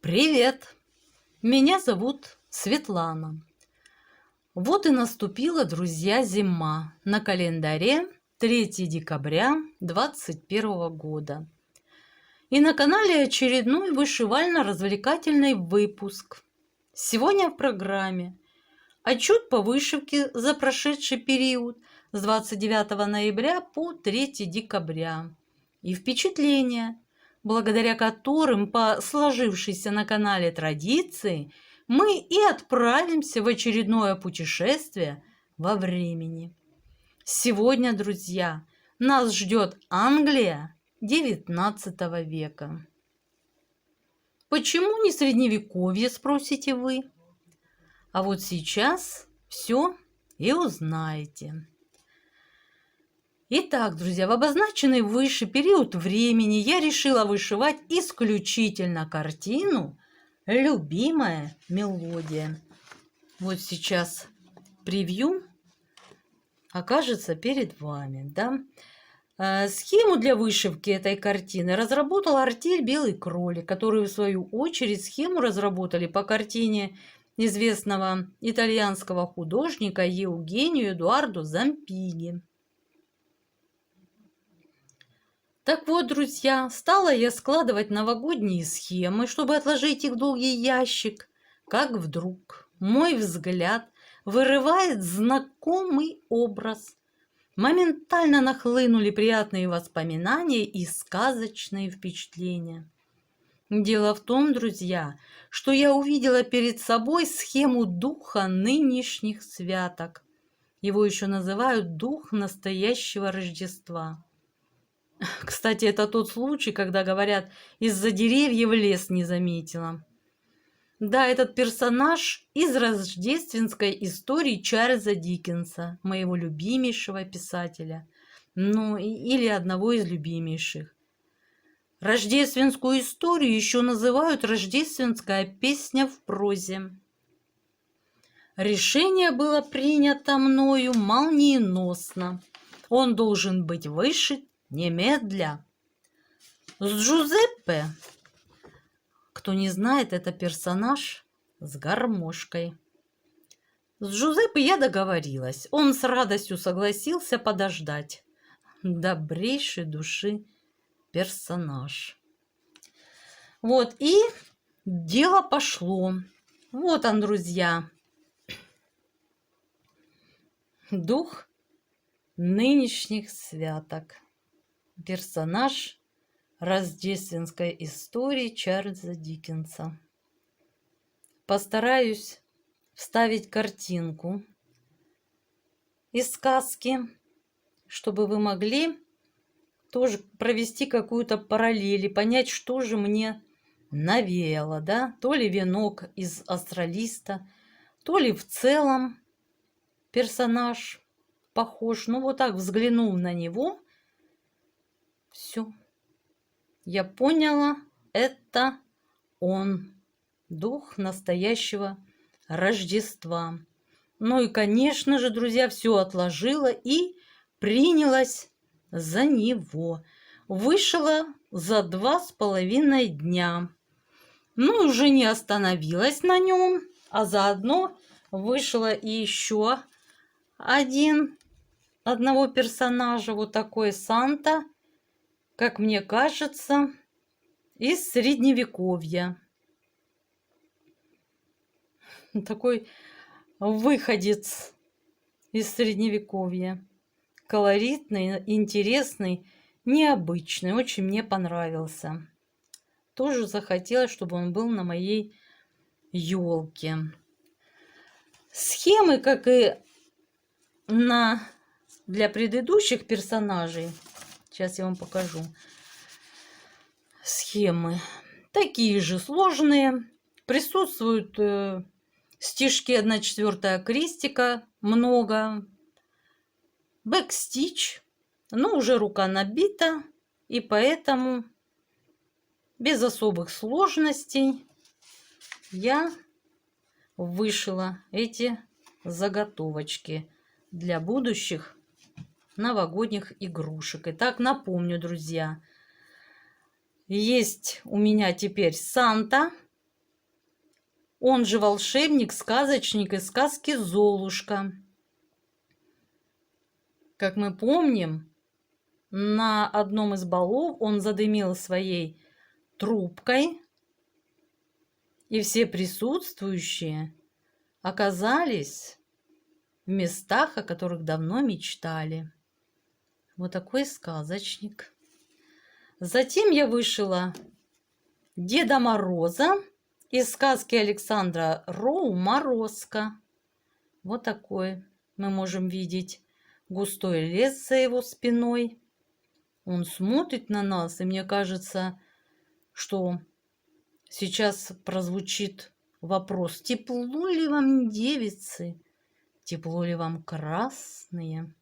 Привет! Меня зовут Светлана. Вот и наступила, друзья, зима. На календаре 3 декабря 2021 года. И на канале очередной вышивально-развлекательный выпуск. Сегодня в программе отчет по вышивке за прошедший период с 29 ноября по 3 декабря и впечатления, благодаря которым по сложившейся на канале традиции мы и отправимся в очередное путешествие во времени. Сегодня, друзья, нас ждет Англия XIX века. Почему не средневековье, спросите вы? А вот сейчас все и узнаете. Итак, друзья, в обозначенный выше период времени я решила вышивать исключительно картину «Любимая мелодия». Вот сейчас превью окажется перед вами, да? Схему для вышивки этой картины разработал артель «Белый кролик», который в свою очередь схему разработали по картине известного итальянского художника Евгению Эдуардо Зампини. Так вот, друзья, стала я складывать новогодние схемы, чтобы отложить их в долгий ящик, как вдруг мой взгляд вырывает знакомый образ. Моментально нахлынули приятные воспоминания и сказочные впечатления. Дело в том, друзья, что я увидела перед собой схему духа нынешних святок. Его еще называют дух настоящего Рождества. Кстати, это тот случай, когда говорят, из-за деревьев лес не заметила. Да, этот персонаж из рождественской истории Чарльза Диккенса, моего любимейшего писателя, или одного из любимейших. Рождественскую историю еще называют «Рождественская песня в прозе». Решение было принято мною молниеносно. Он должен быть вышит немедля. С Джузеппе, кто не знает, это персонаж с гармошкой. С Джузеппе я договорилась. Он с радостью согласился подождать. Добрейшей души персонаж. Вот, и дело пошло. Вот он, друзья. Дух нынешних святок. Персонаж рождественской истории Чарльза Диккенса. Постараюсь вставить картинку из сказки, чтобы вы могли тоже провести какую-то параллель и понять, что же мне навеяло, да? То ли венок из астролиста, то ли в целом персонаж похож. Ну, вот так взглянув на него, все. Я поняла, это он, дух настоящего Рождества. Ну и, конечно же, друзья, все отложила и принялась за него. Вышла за 2,5 дня. Ну, уже не остановилась на нем, а заодно вышла и еще одного персонажа, вот такой Санта, как мне кажется, из Средневековья. Такой выходец из Средневековья. Колоритный, интересный, необычный. Очень мне понравился. Тоже захотелось, чтобы он был на моей елке. Схемы, как и для предыдущих персонажей. Сейчас я вам покажу. Схемы такие же сложные. Присутствуют стежки 1/4 крестика, много. Бэкстич, но уже рука набита, и поэтому без особых сложностей я вышила эти заготовочки для будущих новогодних игрушек. Итак, напомню, друзья, есть у меня теперь Санта, Он же волшебник-сказочник из сказки «Золушка». Как мы помним, на одном из балов он задымил своей трубкой, и все присутствующие оказались в местах, о которых давно мечтали. Вот такой сказочник. Затем я вышила Деда Мороза из сказки Александра Роу «Морозко». Вот такой мы можем видеть густой лес за его спиной. Он смотрит на нас, и мне кажется, что сейчас прозвучит вопрос: тепло ли вам, девицы, тепло ли вам, красные?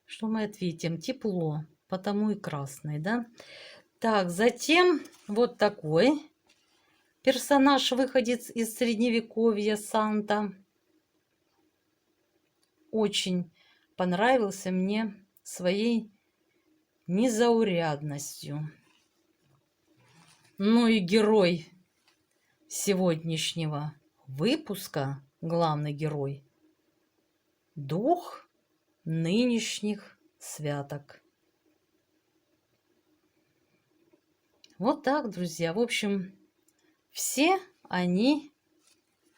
Что мы ответим? Тепло, потому и красный, да? Так, затем вот такой персонаж, выходец из Средневековья, Санта. Очень понравился мне своей незаурядностью. Ну и герой сегодняшнего выпуска, главный герой, дух нынешних святок. Вот так, друзья. В общем, все они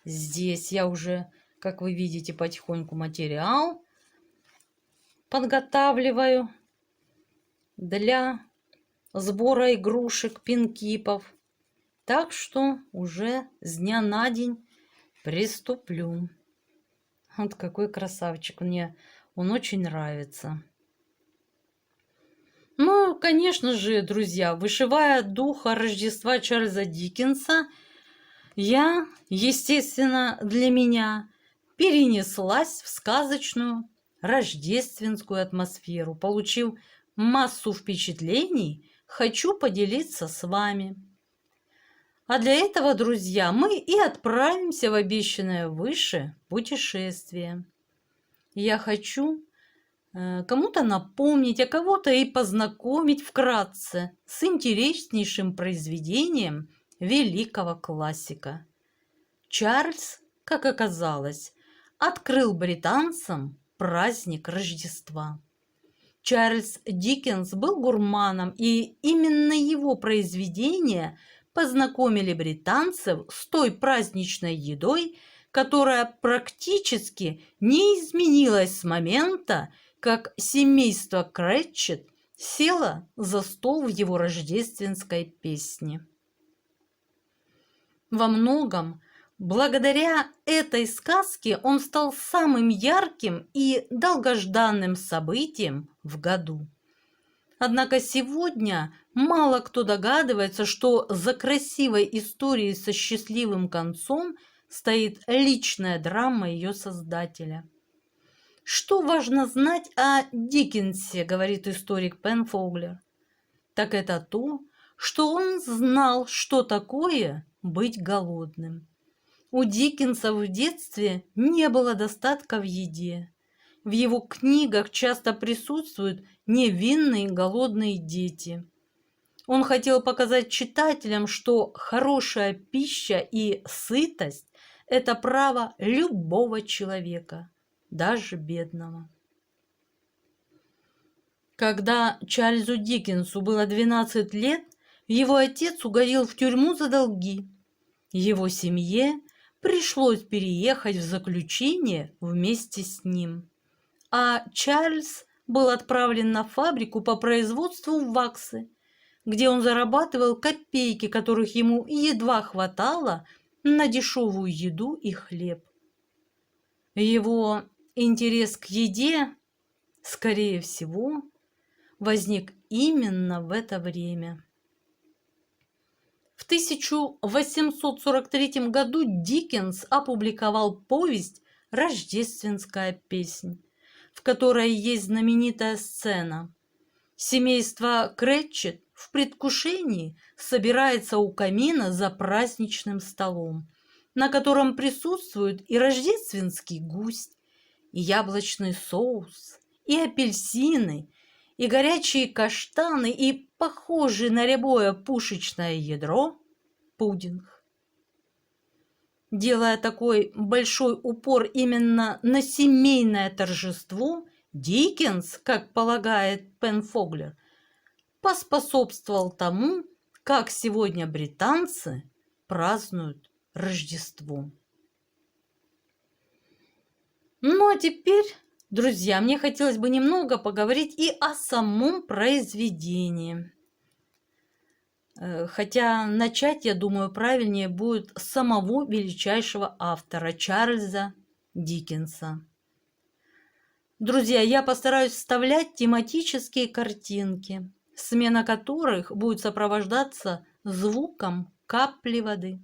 здесь. Я уже, как вы видите, потихоньку материал подготавливаю для сбора игрушек, пинкипов. Так что уже с дня на день приступлю. Вот какой красавчик. Мне он очень нравится. Ну, конечно же, друзья, вышивая духа Рождества Чарльза Диккенса, я, естественно, для меня перенеслась в сказочную рождественскую атмосферу, получив массу впечатлений, хочу поделиться с вами. А для этого, друзья, мы и отправимся в обещанное выше путешествие. Я хочу кому-то напомнить, а кого-то и познакомить вкратце с интереснейшим произведением великого классика. Чарльз, как оказалось, открыл британцам праздник Рождества. Чарльз Диккенс был гурманом, и именно его произведения познакомили британцев с той праздничной едой, которая практически не изменилась с момента, как семейство Кретчет село за стол в его рождественской песне. Во многом благодаря этой сказке он стал самым ярким и долгожданным событием в году. Однако сегодня мало кто догадывается, что за красивой историей со счастливым концом стоит личная драма ее создателя. Что важно знать о Диккенсе, говорит историк Пен Фоглер, так это то, что он знал, что такое быть голодным. У Диккенса в детстве не было достатка в еде. В его книгах часто присутствуют невинные голодные дети. Он хотел показать читателям, что хорошая пища и сытость – это право любого человека, даже бедного. Когда Чарльзу Диккенсу было 12 лет, его отец угодил в тюрьму за долги. Его семье пришлось переехать в заключение вместе с ним. А Чарльз был отправлен на фабрику по производству ваксы, где он зарабатывал копейки, которых ему едва хватало на дешевую еду и хлеб. Его интерес к еде, скорее всего, возник именно в это время. В 1843 году Диккенс опубликовал повесть «Рождественская песнь», в которой есть знаменитая сцена. Семейство Кретчет в предвкушении собирается у камина за праздничным столом, на котором присутствует и рождественский гусь, и яблочный соус, и апельсины, и горячие каштаны, и похожий на рябое пушечное ядро пудинг. Делая такой большой упор именно на семейное торжество, Диккенс, как полагает Пенфоглер, поспособствовал тому, как сегодня британцы празднуют Рождество. Ну а теперь, друзья, мне хотелось бы немного поговорить и о самом произведении. Хотя начать, я думаю, правильнее будет с самого величайшего автора Чарльза Диккенса. Друзья, я постараюсь вставлять тематические картинки, смена которых будет сопровождаться звуком капли воды.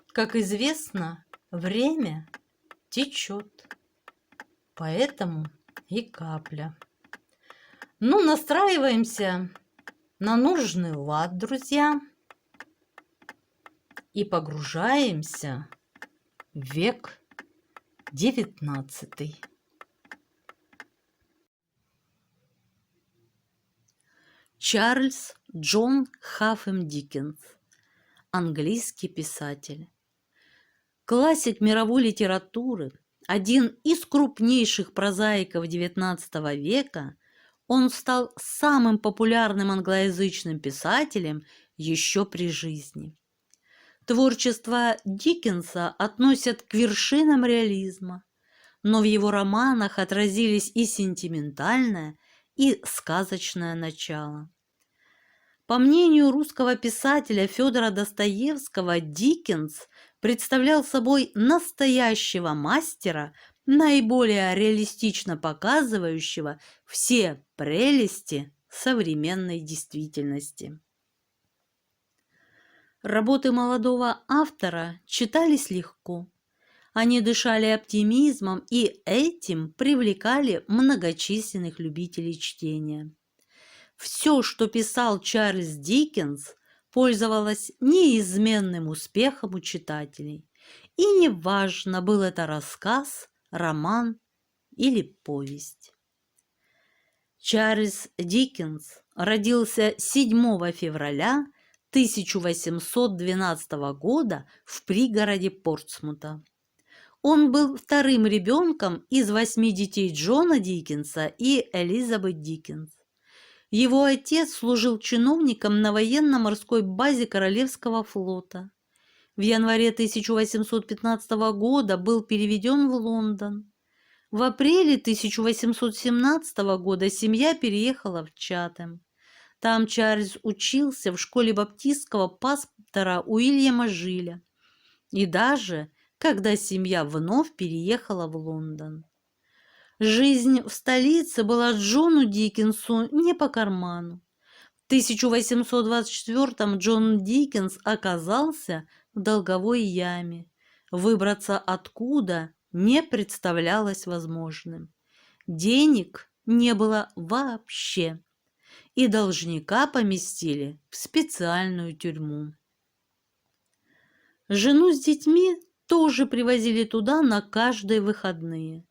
Как известно, время течет, поэтому и капля. Ну, настраиваемся на нужный лад, друзья, и погружаемся в век XIX. Чарльз Джон Хаффем Диккенс, английский писатель. Классик мировой литературы, один из крупнейших прозаиков XIX века, он стал самым популярным англоязычным писателем еще при жизни. Творчество Диккенса относят к вершинам реализма, но в его романах отразились и сентиментальное, и сказочное начало. По мнению русского писателя Федора Достоевского, Диккенс представлял собой настоящего мастера, наиболее реалистично показывающего все прелести современной действительности. Работы молодого автора читались легко. Они дышали оптимизмом и этим привлекали многочисленных любителей чтения. Все, что писал Чарльз Диккенс, пользовалось неизменным успехом у читателей. И неважно, был это рассказ, роман или повесть. Чарльз Диккенс родился 7 февраля 1812 года в пригороде Портсмута. Он был вторым ребенком из 8 детей Джона Диккенса и Элизабет Диккенс. Его отец служил чиновником на военно-морской базе Королевского флота. В январе 1815 года был переведен в Лондон. В апреле 1817 года семья переехала в Чатэм. Там Чарльз учился в школе баптистского пастора Уильяма Жиля. И даже когда семья вновь переехала в Лондон. Жизнь в столице была Джону Диккенсу не по карману. В 1824-м Джон Диккенс оказался в долговой яме, выбраться откуда не представлялось возможным. Денег не было вообще, и должника поместили в специальную тюрьму. Жену с детьми тоже привозили туда на каждые выходные.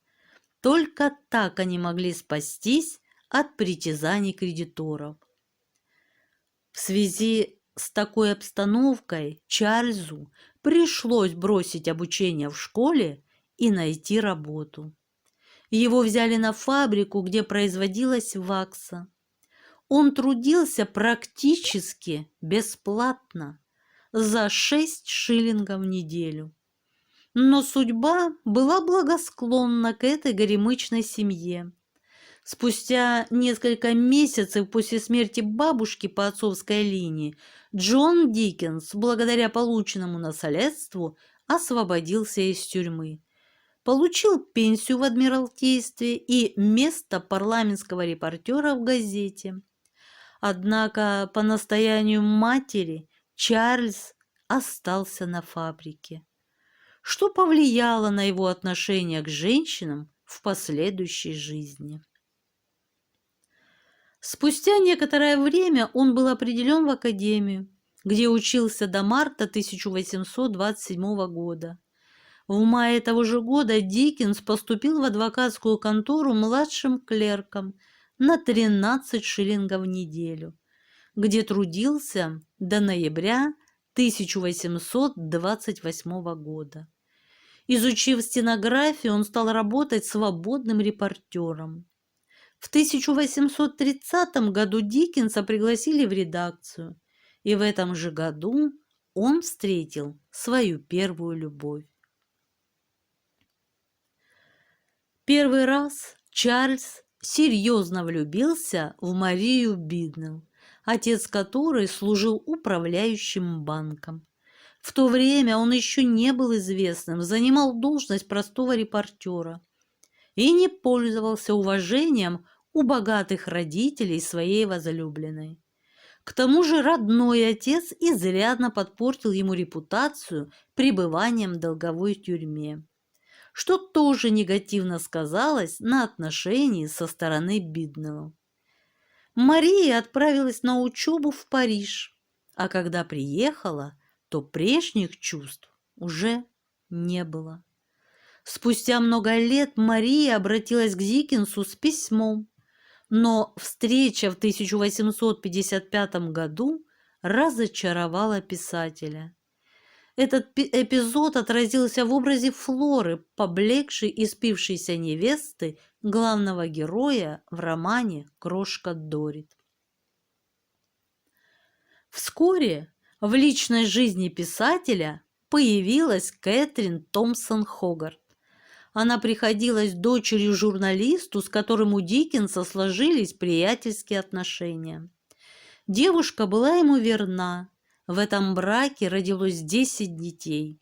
Только так они могли спастись от притязаний кредиторов. В связи с такой обстановкой Чарльзу пришлось бросить обучение в школе и найти работу. Его взяли на фабрику, где производилась вакса. Он трудился практически бесплатно, за 6 шиллингов в неделю. Но судьба была благосклонна к этой горемычной семье. Спустя несколько месяцев после смерти бабушки по отцовской линии Джон Диккенс, благодаря полученному наследству, освободился из тюрьмы. Получил пенсию в Адмиралтействе и место парламентского репортера в газете. Однако по настоянию матери Чарльз остался на фабрике, что повлияло на его отношение к женщинам в последующей жизни. Спустя некоторое время он был определен в академию, где учился до марта 1827 года. В мае того же года Диккенс поступил в адвокатскую контору младшим клерком на 13 шиллингов в неделю, где трудился до ноября 1828 года. Изучив стенографию, он стал работать свободным репортером. В 1830 году Диккенса пригласили в редакцию, и в этом же году он встретил свою первую любовь. Первый раз Чарльз серьезно влюбился в Марию Биднелл, отец которой служил управляющим банком. В то время он еще не был известным, занимал должность простого репортера и не пользовался уважением у богатых родителей своей возлюбленной. К тому же родной отец изрядно подпортил ему репутацию пребыванием в долговой тюрьме, что тоже негативно сказалось на отношении со стороны Биднелла. Мария отправилась на учебу в Париж, а когда приехала, то прежних чувств уже не было. Спустя много лет Мария обратилась к Диккенсу с письмом, но встреча в 1855 году разочаровала писателя. Этот эпизод отразился в образе Флоры, поблекшей и спившейся невесты главного героя в романе «Крошка Доррит». Вскоре в личной жизни писателя появилась Кэтрин Томпсон Хогарт. Она приходилась дочерью журналисту, с которым у Диккенса сложились приятельские отношения. Девушка была ему верна. В этом браке родилось 10 детей.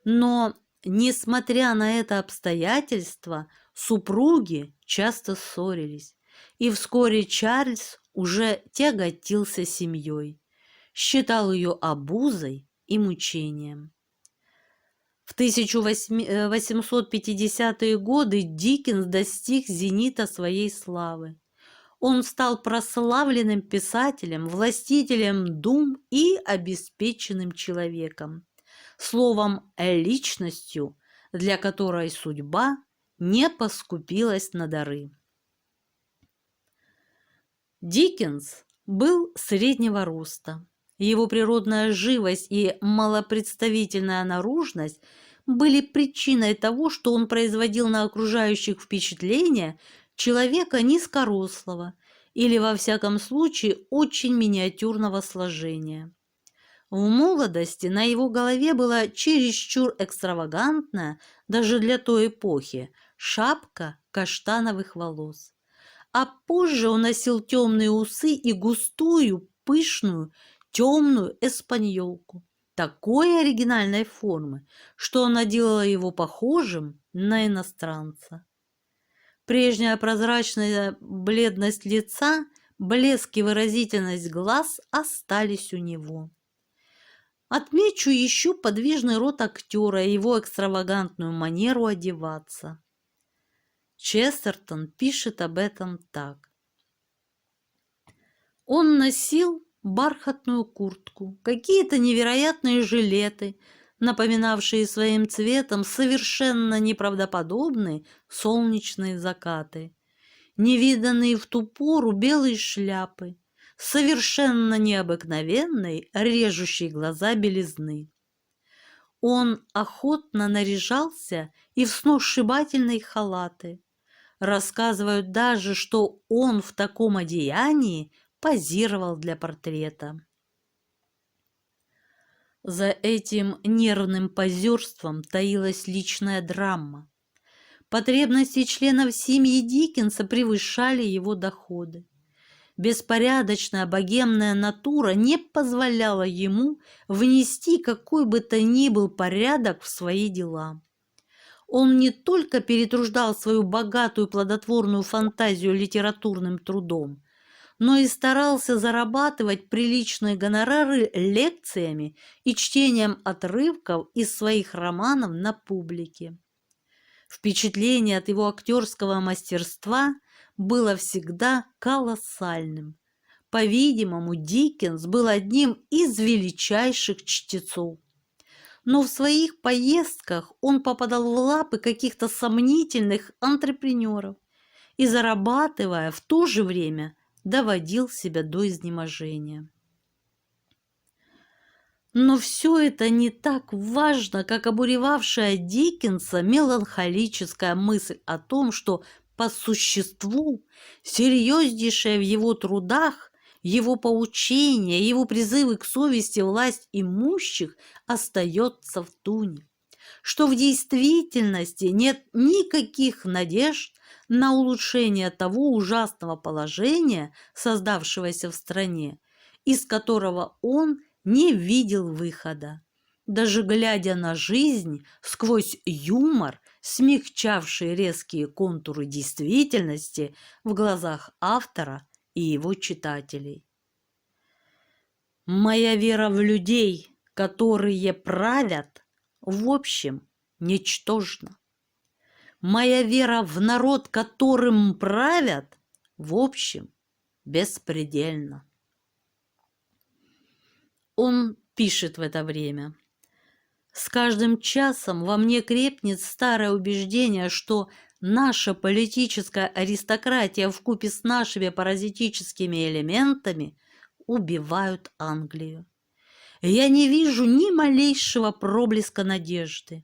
Но, несмотря на это обстоятельство, супруги часто ссорились, и вскоре Чарльз уже тяготился семьей, считал ее обузой и мучением. В 1850-е годы Диккенс достиг зенита своей славы. Он стал прославленным писателем, властителем дум и обеспеченным человеком. Словом, личностью, для которой судьба не поскупилась на дары. Диккенс был среднего роста. Его природная живость и малопредставительная наружность были причиной того, что он производил на окружающих впечатление человека низкорослого или, во всяком случае, очень миниатюрного сложения. В молодости на его голове была чересчур экстравагантная, даже для той эпохи, шапка каштановых волос. А позже он носил темные усы и густую, пышную, темную эспаньолку такой оригинальной формы, что она делала его похожим на иностранца. Прежняя прозрачная бледность лица, блеск и выразительность глаз остались у него. Отмечу еще подвижный рот актера и его экстравагантную манеру одеваться. Честертон пишет об этом так. Он носил бархатную куртку, какие-то невероятные жилеты, напоминавшие своим цветом совершенно неправдоподобные солнечные закаты, невиданные в ту пору белые шляпы, совершенно необыкновенной, режущей глаза белизны. Он охотно наряжался и в сногсшибательные халаты. Рассказывают даже, что он в таком одеянии позировал для портрета. За этим нервным позерством таилась личная драма. Потребности членов семьи Диккенса превышали его доходы. Беспорядочная богемная натура не позволяла ему внести какой бы то ни был порядок в свои дела. Он не только перетруждал свою богатую плодотворную фантазию литературным трудом, но и старался зарабатывать приличные гонорары лекциями и чтением отрывков из своих романов на публике. Впечатление от его актерского мастерства было всегда колоссальным. По-видимому, Диккенс был одним из величайших чтецов. Но в своих поездках он попадал в лапы каких-то сомнительных антрепренеров и, зарабатывая, в то же время доводил себя до изнеможения. Но все это не так важно, как обуревавшая Диккенса меланхолическая мысль о том, что по существу серьезнейшее в его трудах, его поучения, его призывы к совести власть имущих остается в туне, что в действительности нет никаких надежд на улучшение того ужасного положения, создавшегося в стране, из которого он не видел выхода, даже глядя на жизнь сквозь юмор, смягчавший резкие контуры действительности в глазах автора и его читателей. Моя вера в людей, которые правят, в общем, ничтожна. Моя вера в народ, которым правят, в общем, беспредельна. Он пишет в это время: «С каждым часом во мне крепнет старое убеждение, что наша политическая аристократия вкупе с нашими паразитическими элементами убивают Англию. Я не вижу ни малейшего проблеска надежды.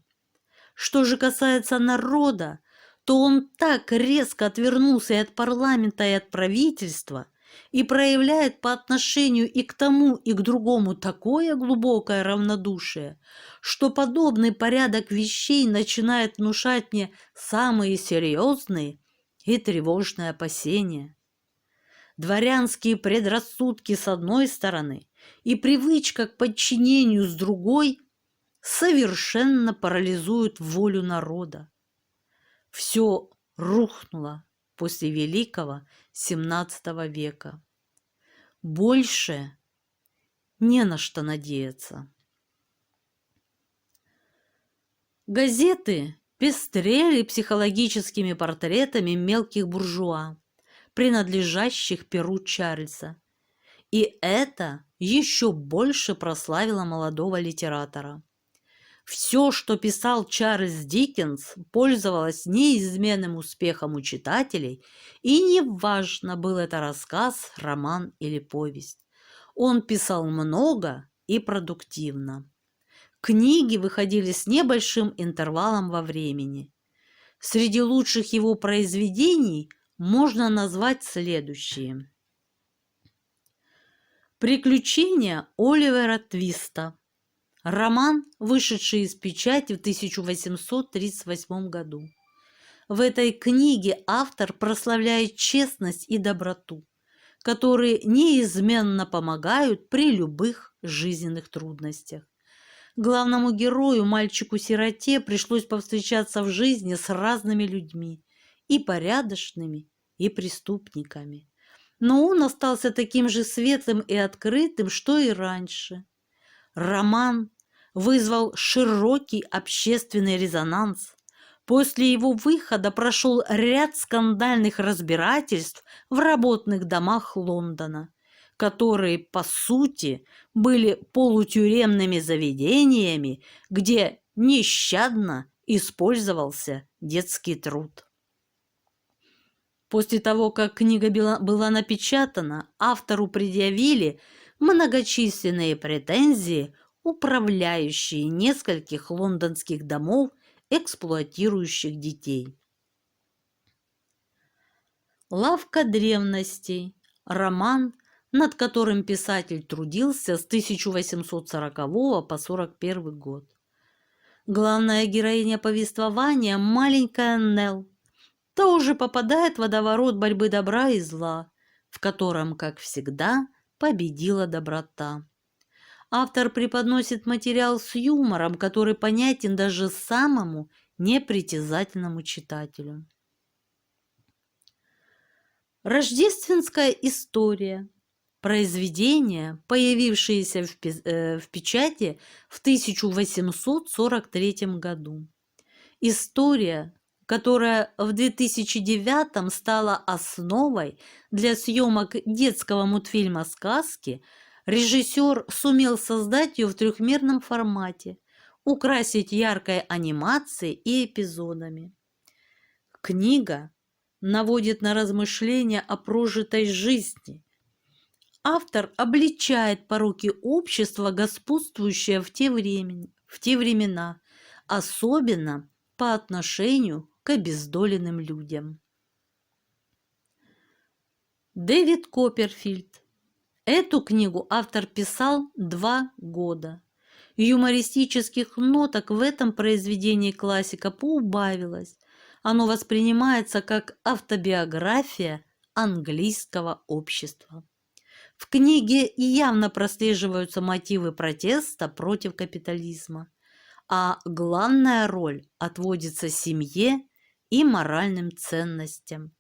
Что же касается народа, то он так резко отвернулся и от парламента, и от правительства, и проявляет по отношению и к тому, и к другому такое глубокое равнодушие, что подобный порядок вещей начинает внушать мне самые серьезные и тревожные опасения. Дворянские предрассудки с одной стороны и привычка к подчинению с другой совершенно парализуют волю народа. Все рухнуло после Великого XVII века. Больше не на что надеяться». Газеты пестрели психологическими портретами мелких буржуа, принадлежащих перу Чарльза, и это еще больше прославило молодого литератора. Все, что писал Чарльз Диккенс, пользовалось неизменным успехом у читателей, и неважно, был это рассказ, роман или повесть. Он писал много и продуктивно. Книги выходили с небольшим интервалом во времени. Среди лучших его произведений можно назвать следующие: «Приключения Оливера Твиста», роман, вышедший из печати в 1838 году. В этой книге автор прославляет честность и доброту, которые неизменно помогают при любых жизненных трудностях. Главному герою, мальчику-сироте, пришлось повстречаться в жизни с разными людьми, и порядочными, и преступниками. Но он остался таким же светлым и открытым, что и раньше. Роман вызвал широкий общественный резонанс. После его выхода прошел ряд скандальных разбирательств в работных домах Лондона, которые, по сути, были полутюремными заведениями, где нещадно использовался детский труд. После того, как книга была напечатана, автору предъявили многочисленные претензии управляющие нескольких лондонских домов, эксплуатирующих детей. «Лавка древностей», роман, над которым писатель трудился с 1840 по 1841 год. Главная героиня повествования – маленькая Нелл, тоже попадает в водоворот борьбы добра и зла, в котором, как всегда, победила доброта. Автор преподносит материал с юмором, который понятен даже самому непритязательному читателю. «Рождественская история», произведение, появившееся в печати в 1843 году. История, которая в 2009 стала основой для съемок детского мультфильма «Сказки», режиссер сумел создать ее в трехмерном формате, украсить яркой анимацией и эпизодами. Книга наводит на размышления о прожитой жизни, Автор обличает пороки общества, господствующее в те времена, особенно по отношению к обездоленным людям. Дэвид Копперфильд. Эту книгу автор писал 2 года. Юмористических ноток в этом произведении классика поубавилось. Оно воспринимается как автобиография английского общества. В книге явно прослеживаются мотивы протеста против капитализма, а главная роль отводится семье и моральным ценностям.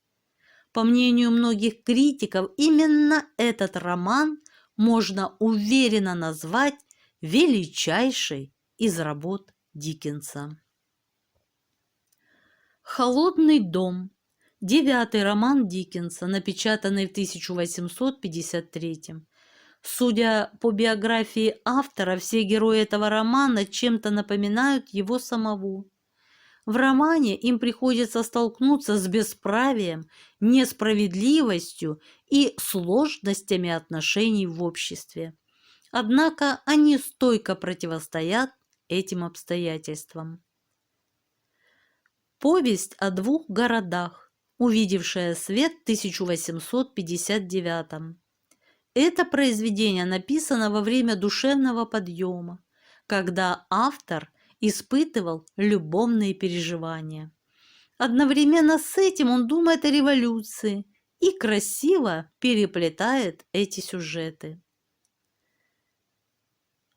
По мнению многих критиков, именно этот роман можно уверенно назвать величайшей из работ Диккенса. «Холодный дом» – 9-й роман Диккенса, напечатанный в 1853. Судя по биографии автора, все герои этого романа чем-то напоминают его самого. В романе им приходится столкнуться с бесправием, несправедливостью и сложностями отношений в обществе. Однако они стойко противостоят этим обстоятельствам. Повесть о 2 городах, увидевшая свет в 1859. Это произведение написано во время душевного подъема, когда автор испытывал любовные переживания. Одновременно с этим он думает о революции и красиво переплетает эти сюжеты.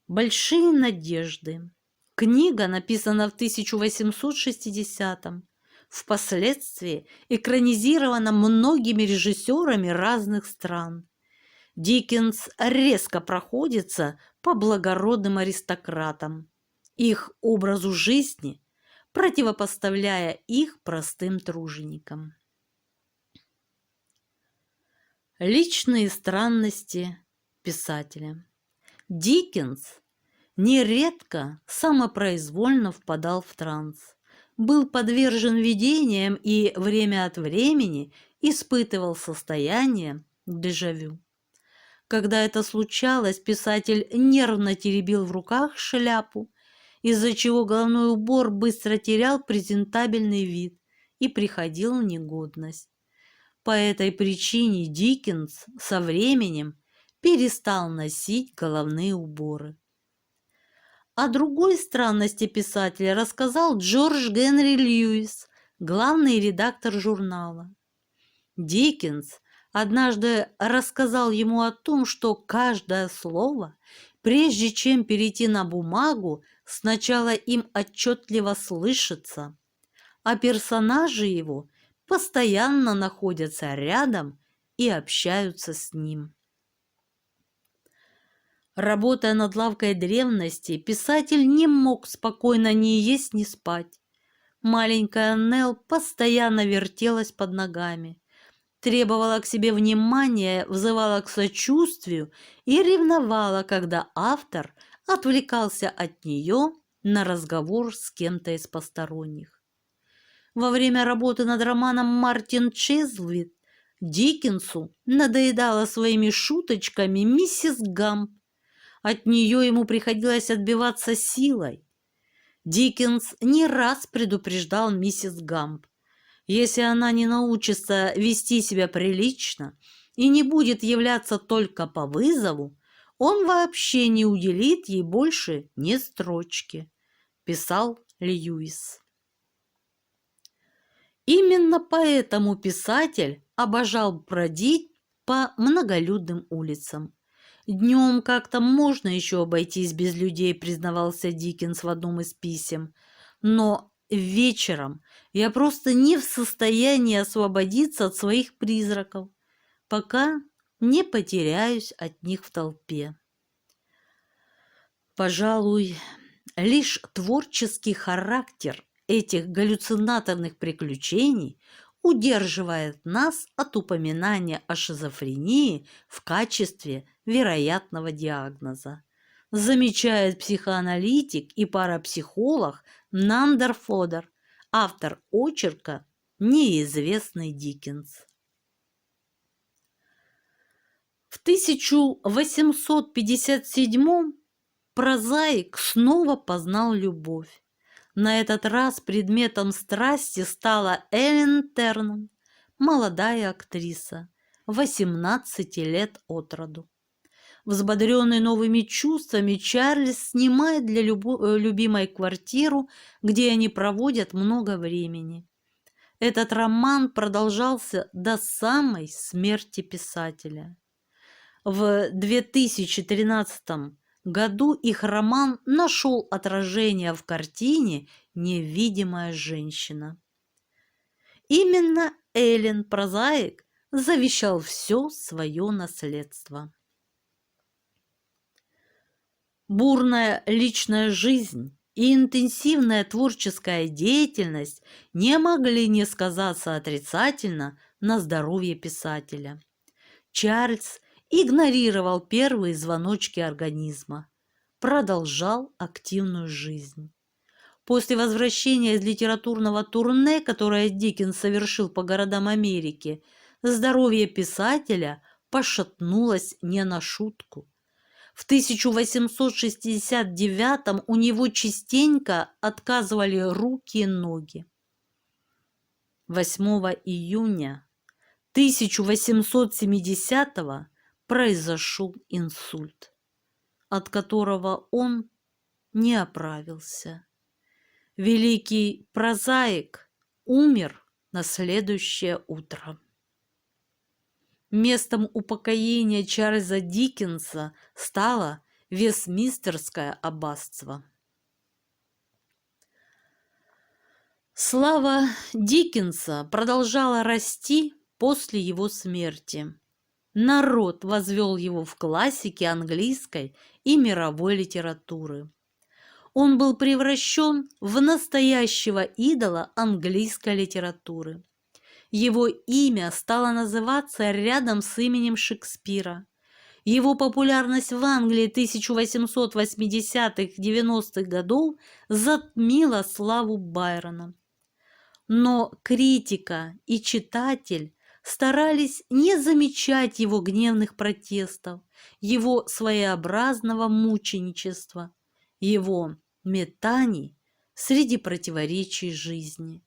«Большие надежды». Книга написана в 1860-м, впоследствии экранизирована многими режиссерами разных стран. Диккенс резко проходится по благородным аристократам, их образу жизни, противопоставляя их простым труженикам. Личные странности писателя. Диккенс нередко самопроизвольно впадал в транс, был подвержен видениям и время от времени испытывал состояние дежавю. Когда это случалось, писатель нервно теребил в руках шляпу, из-за чего головной убор быстро терял презентабельный вид и приходил в негодность. По этой причине Диккенс со временем перестал носить головные уборы. О другой странности писателя рассказал Джордж Генри Льюис, главный редактор журнала. Диккенс однажды рассказал ему о том, что каждое слово, прежде чем перейти на бумагу, сначала им отчетливо слышится, а персонажи его постоянно находятся рядом и общаются с ним. Работая над лавкой древности, писатель не мог спокойно ни есть, ни спать. Маленькая Нелл постоянно вертелась под ногами, требовала к себе внимания, взывала к сочувствию и ревновала, когда автор отвлекался от нее на разговор с кем-то из посторонних. Во время работы над романом Мартин Чезлвид Диккенсу надоедала своими шуточками миссис Гамп. От нее ему приходилось отбиваться силой. Диккенс не раз предупреждал миссис Гамп: если она не научится вести себя прилично и не будет являться только по вызову, он вообще не уделит ей больше ни строчки, писал Льюис. Именно поэтому писатель обожал бродить по многолюдным улицам. «Днем как-то можно еще обойтись без людей», признавался Диккенс в одном из писем, «но вечером я просто не в состоянии освободиться от своих призраков, пока не потеряюсь от них в толпе». Пожалуй, лишь творческий характер этих галлюцинаторных приключений удерживает нас от упоминания о шизофрении в качестве вероятного диагноза, замечает психоаналитик и парапсихолог Нандер Фодер, автор очерка «Неизвестный Диккенс». В 1857 прозаик снова познал любовь. На этот раз предметом страсти стала Эллен Тернан, молодая актриса, 18 лет от роду. Взбодренный новыми чувствами, Чарльз снимает для любимой квартиру, где они проводят много времени. Этот роман продолжался до самой смерти писателя. В 2013 году их роман нашел отражение в картине «Невидимая женщина». Именно Эллен прозаик завещал все свое наследство. Бурная личная жизнь и интенсивная творческая деятельность не могли не сказаться отрицательно на здоровье писателя. Чарльз игнорировал первые звоночки организма, продолжал активную жизнь. После возвращения из литературного турне, которое Диккенс совершил по городам Америки, здоровье писателя пошатнулось не на шутку. В 1869 у него частенько отказывали руки и ноги. 8 июня 1870 произошел инсульт, от которого он не оправился. Великий прозаик умер на следующее утро. Местом упокоения Чарльза Диккенса стало Вестминстерское аббатство. Слава Диккенса продолжала расти после его смерти. Народ возвел его в классики английской и мировой литературы. Он был превращен в настоящего идола английской литературы. Его имя стало называться рядом с именем Шекспира. Его популярность в Англии 1880-90-х годов затмила славу Байрона. Но критика и читатель старались не замечать его гневных протестов, его своеобразного мученичества, его метаний среди противоречий жизни.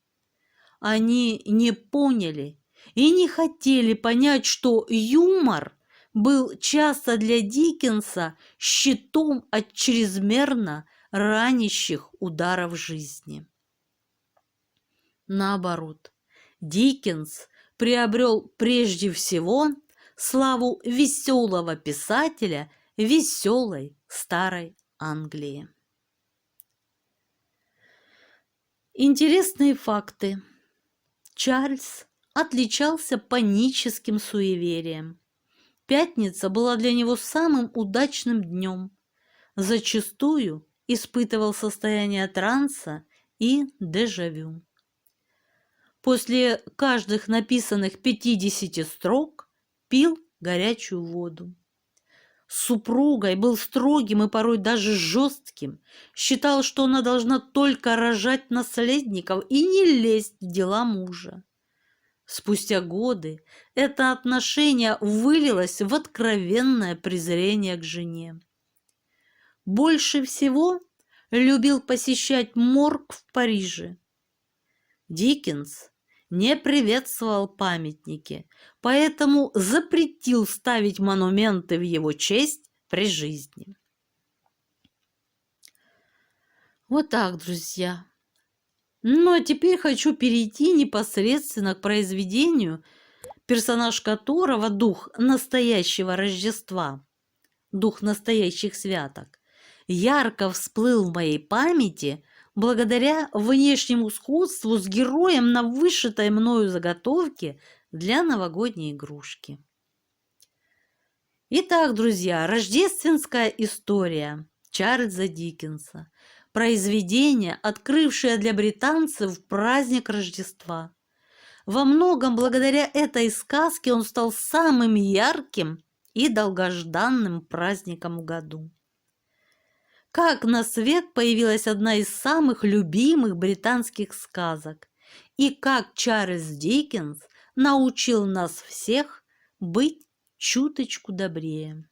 Они не поняли и не хотели понять, что юмор был часто для Диккенса щитом от чрезмерно ранящих ударов жизни. Наоборот, Диккенс приобрел прежде всего славу веселого писателя веселой старой Англии. Интересные факты. Чарльз отличался паническим суеверием. Пятница была для него самым удачным днем. Зачастую испытывал состояние транса и дежавю. После каждых написанных 50 строк пил горячую воду. С супругой был строгим и порой даже жестким, считал, что она должна только рожать наследников и не лезть в дела мужа. Спустя годы это отношение вылилось в откровенное презрение к жене. Больше всего любил посещать морг в Париже. Диккенс не приветствовал памятники, поэтому запретил ставить монументы в его честь при жизни. Вот так, друзья. Ну а теперь хочу перейти непосредственно к произведению, персонаж которого дух настоящего Рождества, дух настоящих святок, ярко всплыл в моей памяти благодаря внешнему сходству с героем на вышитой мною заготовке для новогодней игрушки. Итак, друзья, рождественская история Чарльза Диккенса. Произведение, открывшее для британцев праздник Рождества. Во многом благодаря этой сказке он стал самым ярким и долгожданным праздником в году. Как на свет появилась одна из самых любимых британских сказок, и как Чарльз Диккенс научил нас всех быть чуточку добрее.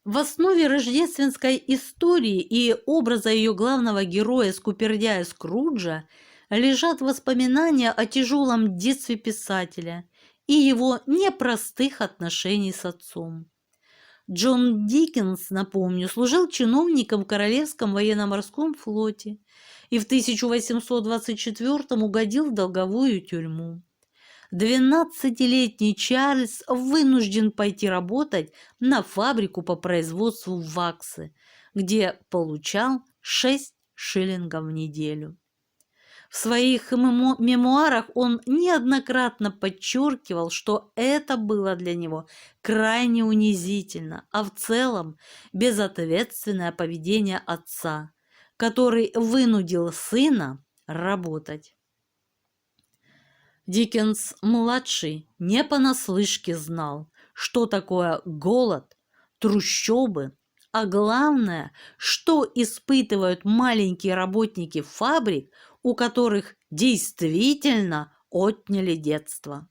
В основе рождественской истории и образа ее главного героя скупердяя Скруджа лежат воспоминания о тяжелом детстве писателя и его непростых отношений с отцом. Джон Диккенс, напомню, служил чиновником в Королевском военно-морском флоте и в 1824 угодил в долговую тюрьму. 12-летний Чарльз вынужден пойти работать на фабрику по производству ваксы, где получал 6 шиллингов в неделю. В своих мемуарах он неоднократно подчеркивал, что это было для него крайне унизительно, а в целом безответственное поведение отца, который вынудил сына работать. Диккенс-младший не понаслышке знал, что такое голод, трущобы, а главное, что испытывают маленькие работники фабрик, у которых действительно отняли детство.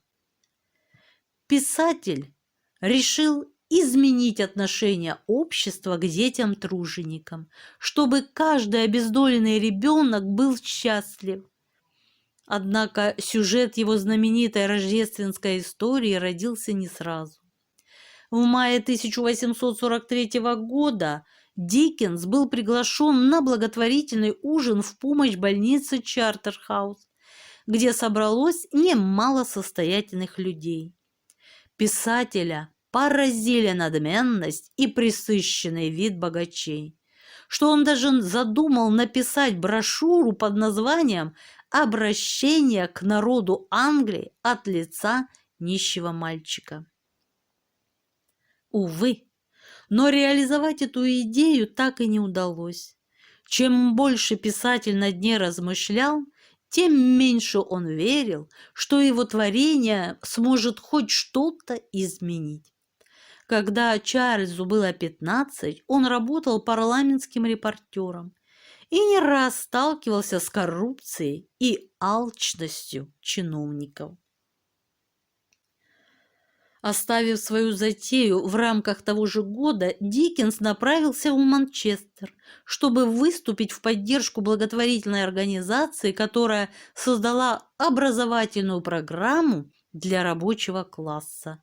Писатель решил изменить отношение общества к детям-труженикам, чтобы каждый обездоленный ребенок был счастлив. Однако сюжет его знаменитой рождественской истории родился не сразу. В мае 1843 года Диккенс был приглашен на благотворительный ужин в помощь больнице Чартерхаус, где собралось немало состоятельных людей. Писателя поразили надменность и пресыщенный вид богачей, что он даже задумал написать брошюру под названием «Обращение к народу Англии от лица нищего мальчика». Увы, но реализовать эту идею так и не удалось. Чем больше писатель над ней размышлял, тем меньше он верил, что его творение сможет хоть что-то изменить. Когда Чарльзу было 15, он работал парламентским репортером и не раз сталкивался с коррупцией и алчностью чиновников. Оставив свою затею в рамках того же года, Диккенс направился в Манчестер, чтобы выступить в поддержку благотворительной организации, которая создала образовательную программу для рабочего класса.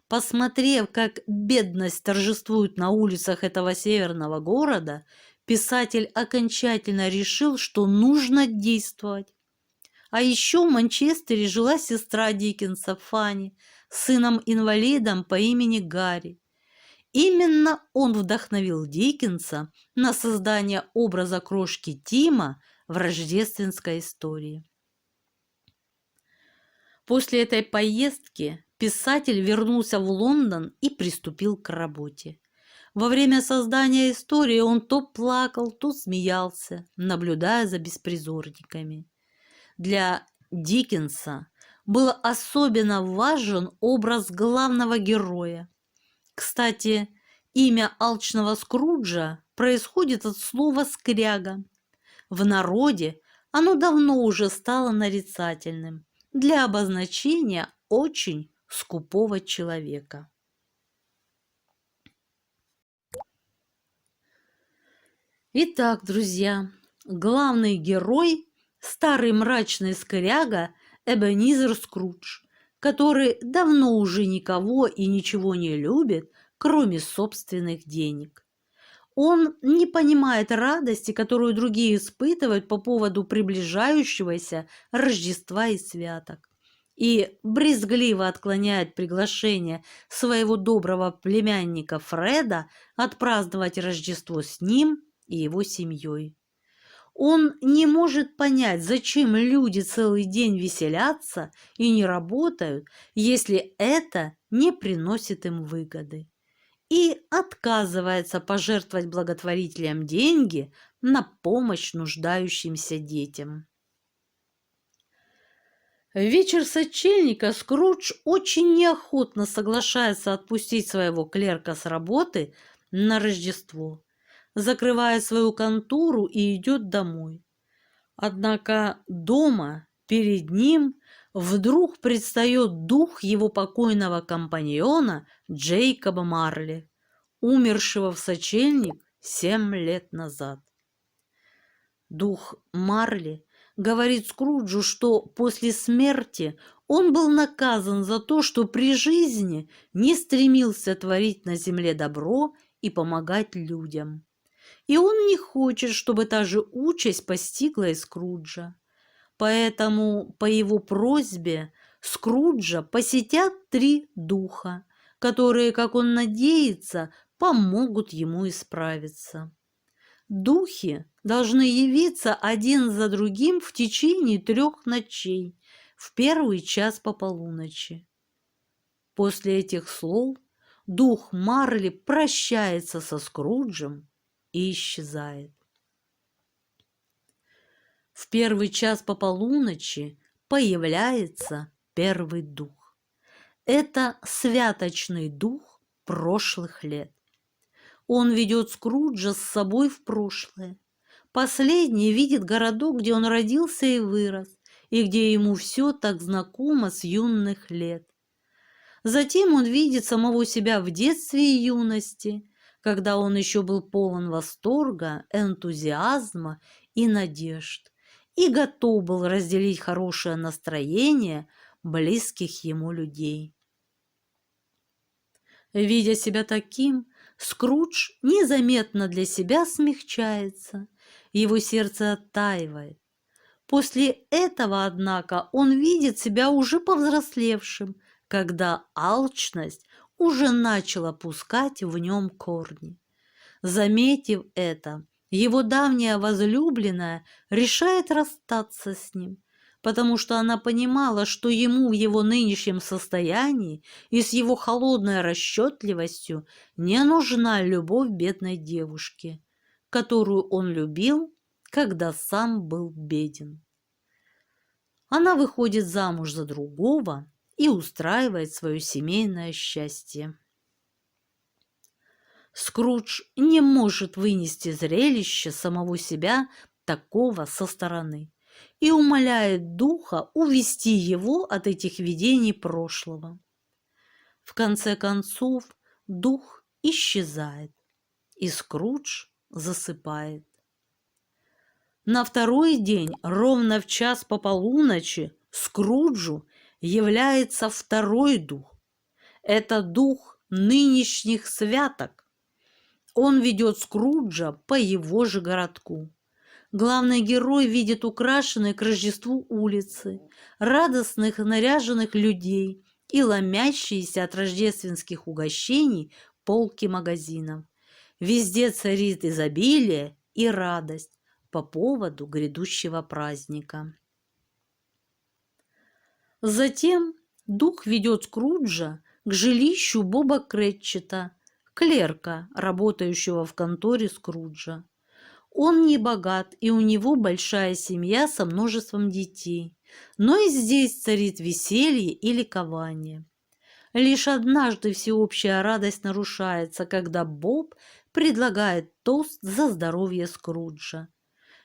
Посмотрев, как бедность торжествует на улицах этого северного города, писатель окончательно решил, что нужно действовать. А еще в Манчестере жила сестра Диккенса Фанни, сыном-инвалидом по имени Гарри. Именно он вдохновил Диккенса на создание образа крошки Тима в рождественской истории. После этой поездки писатель вернулся в Лондон и приступил к работе. Во время создания истории он то плакал, то смеялся, наблюдая за беспризорниками. Для Диккенса был особенно важен образ главного героя. Кстати, имя алчного Скруджа происходит от слова «скряга». В народе оно давно уже стало нарицательным для обозначения очень скупого человека. Итак, друзья, главный герой – старый мрачный скряга Эбенизер Скрудж, который давно уже никого и ничего не любит, кроме собственных денег. Он не понимает радости, которую другие испытывают по поводу приближающегося Рождества и святок, и брезгливо отклоняет приглашение своего доброго племянника Фреда отпраздновать Рождество с ним и его семьей. Он не может понять, зачем люди целый день веселятся и не работают, если это не приносит им выгоды, и отказывается пожертвовать благотворителям деньги на помощь нуждающимся детям. В вечер сочельника Скрудж очень неохотно соглашается отпустить своего клерка с работы на Рождество, закрывает свою контору и идет домой. Однако дома перед ним вдруг предстает дух его покойного компаньона Джейкоба Марли, умершего в сочельник 7 лет назад. Дух Марли говорит Скруджу, что после смерти он был наказан за то, что при жизни не стремился творить на земле добро и помогать людям. И он не хочет, чтобы та же участь постигла и Скруджа. Поэтому по его просьбе Скруджа посетят 3 духа, которые, как он надеется, помогут ему исправиться. Духи должны явиться один за другим в течение 3 ночей, в первый час по полуночи. После этих слов дух Марли прощается со Скруджем и исчезает. В первый час по полуночи появляется первый дух. Это святочный дух прошлых лет. Он ведет Скруджа с собой в прошлое. Последний видит городок, где он родился и вырос, и где ему все так знакомо с юных лет. Затем он видит самого себя в детстве и юности, когда он еще был полон восторга, энтузиазма и надежд, и готов был разделить хорошее настроение близких ему людей. Видя себя таким, Скрудж незаметно для себя смягчается, его сердце оттаивает. После этого, однако, он видит себя уже повзрослевшим, когда алчность уже начала пускать в нем корни. Заметив это, его давняя возлюбленная решает расстаться с ним, потому что она понимала, что ему в его нынешнем состоянии и с его холодной расчетливостью не нужна любовь бедной девушки, которую он любил, когда сам был беден. Она выходит замуж за другого и устраивает свое семейное счастье. Скрудж не может вынести зрелище самого себя такого со стороны и умоляет духа увести его от этих видений прошлого. В конце концов, дух исчезает, и Скрудж засыпает. На второй день, ровно в час по полуночи, Скруджу является второй дух. Это дух нынешних святок. Он ведет Скруджа по его же городку. Главный герой видит украшенные к Рождеству улицы, радостных наряженных людей и ломящиеся от рождественских угощений полки магазинов. Везде царит изобилие и радость по поводу грядущего праздника. Затем дух ведет Скруджа к жилищу Боба Кретчета, клерка, работающего в конторе Скруджа. Он не богат, и у него большая семья со множеством детей, но и здесь царит веселье и ликование. Лишь однажды всеобщая радость нарушается, когда Боб предлагает тост за здоровье Скруджа.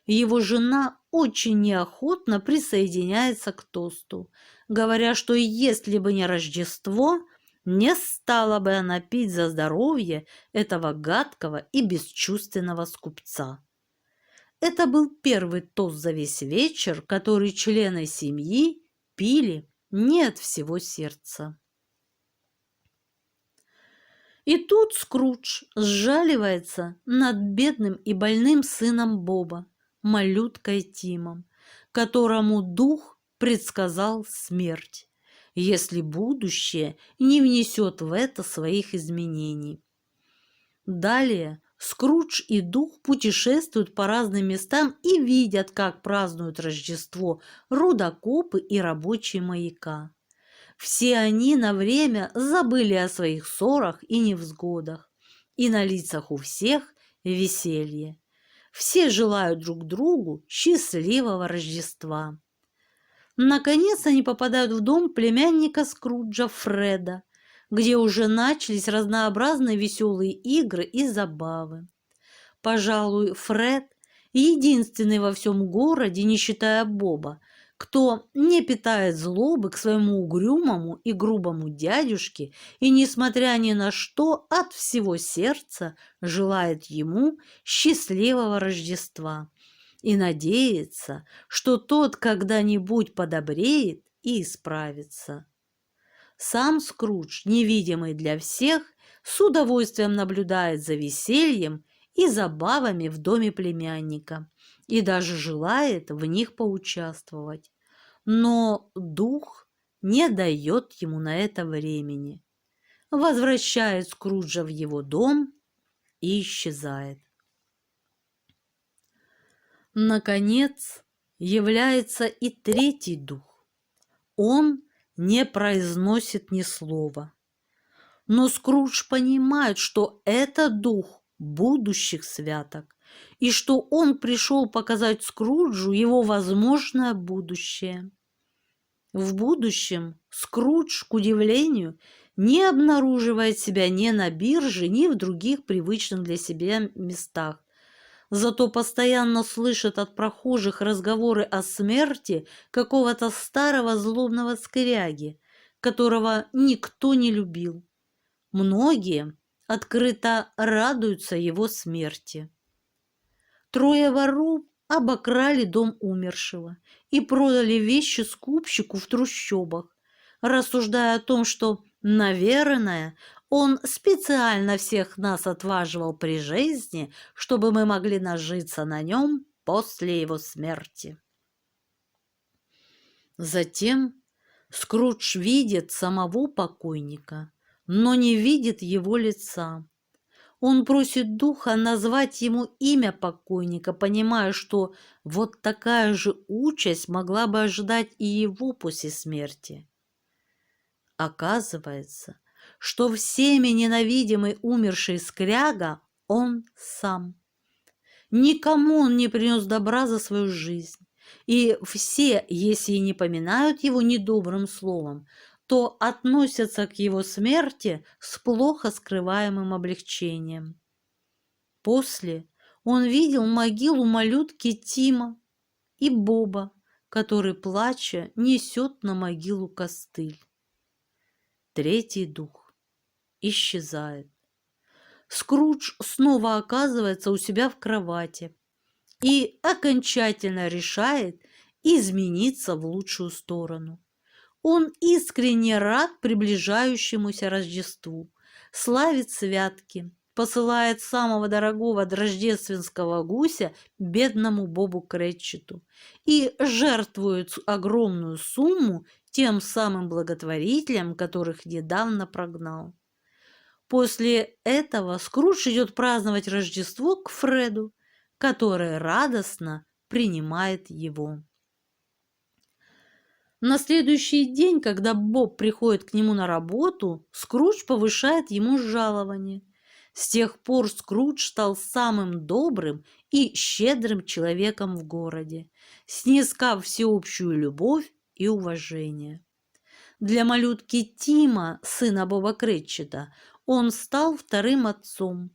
Его жена очень неохотно присоединяется к тосту, говоря, что если бы не Рождество, не стала бы она пить за здоровье этого гадкого и бесчувственного скупца. Это был первый тост за весь вечер, который члены семьи пили не от всего сердца. И тут Скрудж сжаливается над бедным и больным сыном Боба, малюткой Тимом, которому дух предсказал смерть, если будущее не внесет в это своих изменений. Далее Скрудж и дух путешествуют по разным местам и видят, как празднуют Рождество рудокопы и рабочие маяка. Все они на время забыли о своих ссорах и невзгодах, и на лицах у всех веселье. Все желают друг другу счастливого Рождества. Наконец они попадают в дом племянника Скруджа Фреда, где уже начались разнообразные веселые игры и забавы. Пожалуй, Фред единственный во всем городе, не считая Боба, кто не питает злобы к своему угрюмому и грубому дядюшке и, несмотря ни на что, от всего сердца желает ему счастливого Рождества и надеется, что тот когда-нибудь подобреет и исправится. Сам Скрудж, невидимый для всех, с удовольствием наблюдает за весельем и забавами в доме племянника и даже желает в них поучаствовать. Но дух не дает ему на это времени, возвращает Скруджа в его дом и исчезает. Наконец является и третий дух. Он не произносит ни слова. Но Скрудж понимает, что это дух будущих святок, и что он пришел показать Скруджу его возможное будущее. В будущем Скрудж, к удивлению, не обнаруживает себя ни на бирже, ни в других привычных для себя местах, зато постоянно слышит от прохожих разговоры о смерти какого-то старого злобного скряги, которого никто не любил. Многие открыто радуются его смерти. Трое воров обокрали дом умершего и продали вещи скупщику в трущобах, рассуждая о том, что, наверное, он специально всех нас отваживал при жизни, чтобы мы могли нажиться на нем после его смерти. Затем Скрудж видит самого покойника, но не видит его лица. Он просит духа назвать ему имя покойника, понимая, что вот такая же участь могла бы ожидать и его после смерти. Оказывается, что всеми ненавидимый умерший скряга он сам. Никому он не принес добра за свою жизнь, и все, если и не поминают его недобрым словом, то относятся к его смерти с плохо скрываемым облегчением. После он видел могилу малютки Тима и Боба, который, плача, несет на могилу костыль. Третий дух исчезает. Скрудж снова оказывается у себя в кровати и окончательно решает измениться в лучшую сторону. Он искренне рад приближающемуся Рождеству, славит святки, посылает самого дорогого рождественского гуся бедному Бобу Кретчету и жертвует огромную сумму тем самым благотворителям, которых недавно прогнал. После этого Скрудж идет праздновать Рождество к Фреду, который радостно принимает его. На следующий день, когда Боб приходит к нему на работу, Скрудж повышает ему жалование. С тех пор Скрудж стал самым добрым и щедрым человеком в городе, снискав всеобщую любовь и уважение. Для малютки Тима, сына Боба Кретчета, он стал вторым отцом,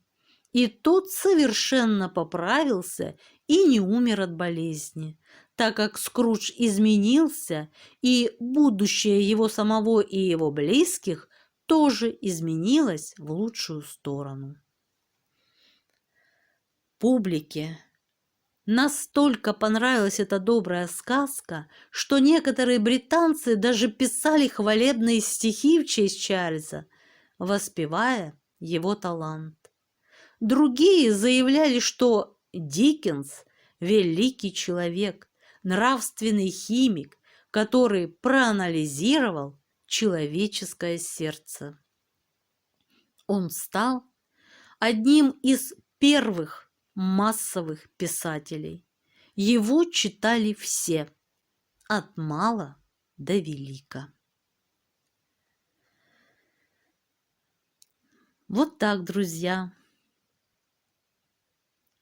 и тот совершенно поправился и не умер от болезни, так как Скрудж изменился, и будущее его самого и его близких тоже изменилось в лучшую сторону. Публике настолько понравилась эта добрая сказка, что некоторые британцы даже писали хвалебные стихи в честь Чарльза, воспевая его талант. Другие заявляли, что Диккенс – великий человек, нравственный химик, который проанализировал человеческое сердце. Он стал одним из первых массовых писателей. Его читали все, от мала до велика. Вот так, друзья.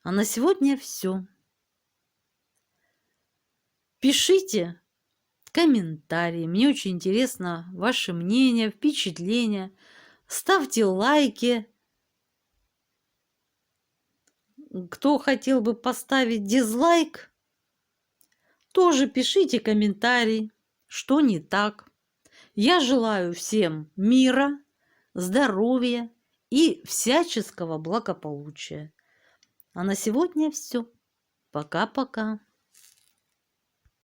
А на сегодня все. Пишите комментарии. Мне очень интересно ваше мнение, впечатления. Ставьте лайки. Кто хотел бы поставить дизлайк, Тоже пишите комментарий, что не так. Я желаю всем мира, здоровья и всяческого благополучия. А на сегодня все. Пока-пока.